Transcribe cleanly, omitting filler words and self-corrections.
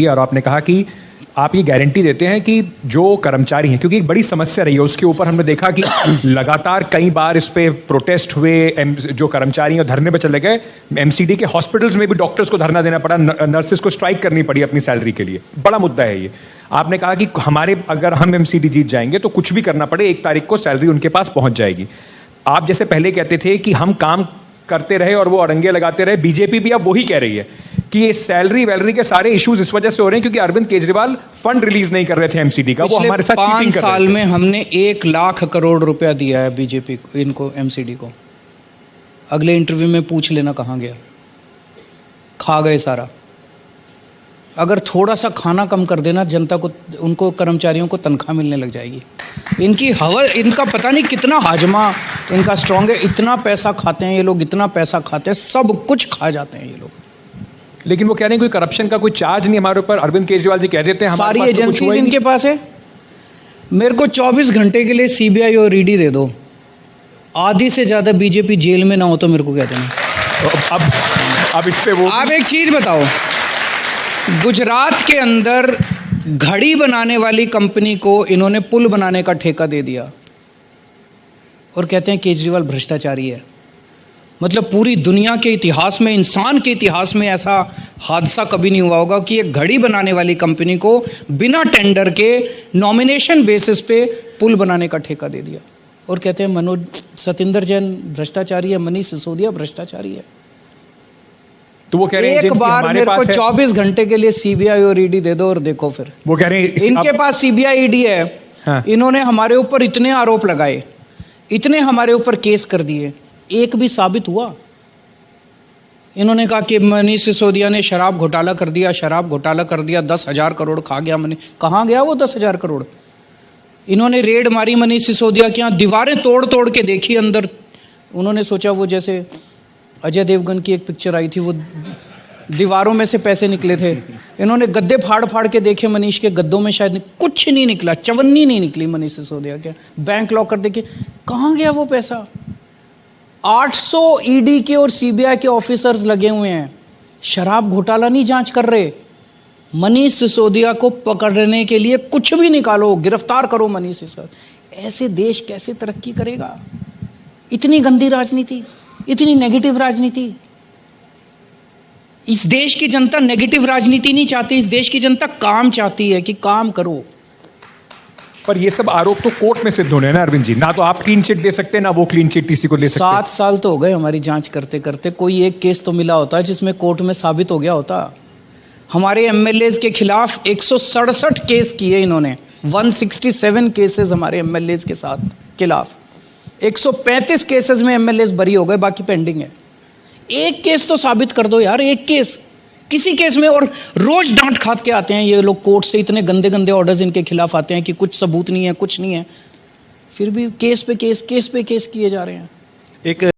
और आपने कहा कि आप ये गारंटी देते हैं कि जो कर्मचारी हैं, क्योंकि एक बड़ी समस्या रही है उसके ऊपर हमने देखा कि लगातार कई बार इस पे प्रोटेस्ट हुए, जो कर्मचारी हैं धरने पे चले गए। एमसीडी के हॉस्पिटल्स में भी डॉक्टर्स को धरना देना पड़ा, नर्सेस को स्ट्राइक करनी पड़ी अपनी सैलरी के लिए। बड़ा मुद्दा है ये। आपने कहा कि अगर हम एमसीडी जीत जाएंगे तो कुछ भी करना पड़े, 1 तारीख को सैलरी उनके पास पहुंच जाएगी। आप जैसे पहले कहते थे कि हम काम करते रहे और वो अड़ंगे लगाते रहे, बीजेपी भी अब वही कह रही है कि ये सैलरी वैलरी के सारे इश्यूज इस वजह से हो रहे हैं क्योंकि अरविंद केजरीवाल फंड रिलीज नहीं कर रहे थे एमसीडी का। वो हमारे साथ चीटिंग कर रहे थे। 5 साल में हमने 1 लाख करोड़ रुपया दिया है बीजेपी इनको, एमसीडी को। अगले इंटरव्यू में पूछ लेना कहाँ गया, खा गए सारा। अगर थोड़ा सा खाना कम कर देना जनता को, उनको कर्मचारियों को तनख्वाह मिलने लग जाएगी। इनकी हवा, इनका पता नहीं कितना हाजमा इनका स्ट्रांग है। इतना पैसा खाते हैं ये लोग, इतना पैसा खाते हैं, सब कुछ खा जाते हैं ये लोग। लेकिन वो कह रहे हैं कोई करप्शन का कोई चार्ज नहीं हमारे ऊपर। अरविंद केजरीवाल जी कह देते हैं सारी एजेंसीज इनके पास है। मेरे को 24 घंटे के लिए सीबीआई और ईडी दे दो, आधी से ज्यादा बीजेपी जेल में ना हो तो मेरे को कह देना। अब इस पे वो, आप एक चीज बताओ, गुजरात के अंदर घड़ी बनाने वाली कंपनी को इन्होंने पुल बनाने का ठेका दे दिया और कहते हैं केजरीवाल भ्रष्टाचारी है। मतलब पूरी दुनिया के इतिहास में, इंसान के इतिहास में ऐसा हादसा कभी नहीं हुआ होगा कि एक घड़ी बनाने वाली कंपनी को बिना टेंडर के नॉमिनेशन बेसिस पे पुल बनाने का ठेका दे दिया और कहते हैं सतिंदर जैन भ्रष्टाचारी है, मनीष सिसोदिया भ्रष्टाचारी है। तो वो कह रहे हैं एक बार मेरे को 24 घंटे के लिए सीबीआई और ईडी दे दो और देखो फिर। वो कह रहे हैं इनके पास सीबीआई ईडी है। हाँ। इन्होंने हमारे ऊपर इतने आरोप लगाए, इतने हमारे ऊपर केस कर दिए, एक भी साबित हुआ? इन्होंने कहा कि मनीष सिसोदिया ने शराब घोटाला कर दिया, शराब घोटाला कर दिया, 10,000 करोड़ खा गया। कहाँ गया वो 10,000 करोड़? इन्होंने रेड मारी मनीष सिसोदिया के यहाँ, दीवारें तोड़ तोड़ के देखी अंदर। उन्होंने सोचा वो जैसे अजय देवगन की एक पिक्चर आई थी, वो दीवारों में से पैसे निकले थे। इन्होंने गद्दे फाड़ फाड़ के देखे मनीष के गद्दों में, शायद कुछ नहीं निकला, चवन्नी नहीं निकली मनीष सिसोदिया के। बैंक लॉकर देखे, कहाँ गया वो पैसा? 800 ईडी के और सीबीआई के ऑफिसर्स लगे हुए हैं, शराब घोटाला नहीं जांच कर रहे। मनीष सिसोदिया को पकड़ने के लिए कुछ भी निकालो, गिरफ्तार करो मनीष सिसोदिया। ऐसे देश कैसे तरक्की करेगा? इतनी गंदी राजनीति, इतनी नेगेटिव राजनीति। इस देश की जनता नेगेटिव राजनीति नहीं चाहती, इस देश की जनता काम चाहती है कि काम करो। पर ये सब आरोप तो कोर्ट में सिद्ध होने हैं ना अरविंद जी। ना तो आप क्लीन चिट दे सकते, ना वो क्लीन चिट किसी को दे सकते। 7 साल तो हो गए हमारी जांच करते करते, कोई एक केस तो मिला होता जिसमें कोर्ट में साबित हो गया होता। हमारे एमएलएज के खिलाफ 167 केस किए इन्होंने, 167 केसेस हमारे एमएलएज के साथ खिलाफ। 135 केसेस में एमएलएज बरी हो गए, बाकी पेंडिंग है। एक केस तो साबित कर दो यार, एक केस किसी केस में। और रोज डांट खात के आते हैं ये लोग कोर्ट से, इतने गंदे गंदे ऑर्डर्स इनके खिलाफ आते हैं कि कुछ सबूत नहीं है, कुछ नहीं है, फिर भी केस पे केस किए जा रहे हैं। एक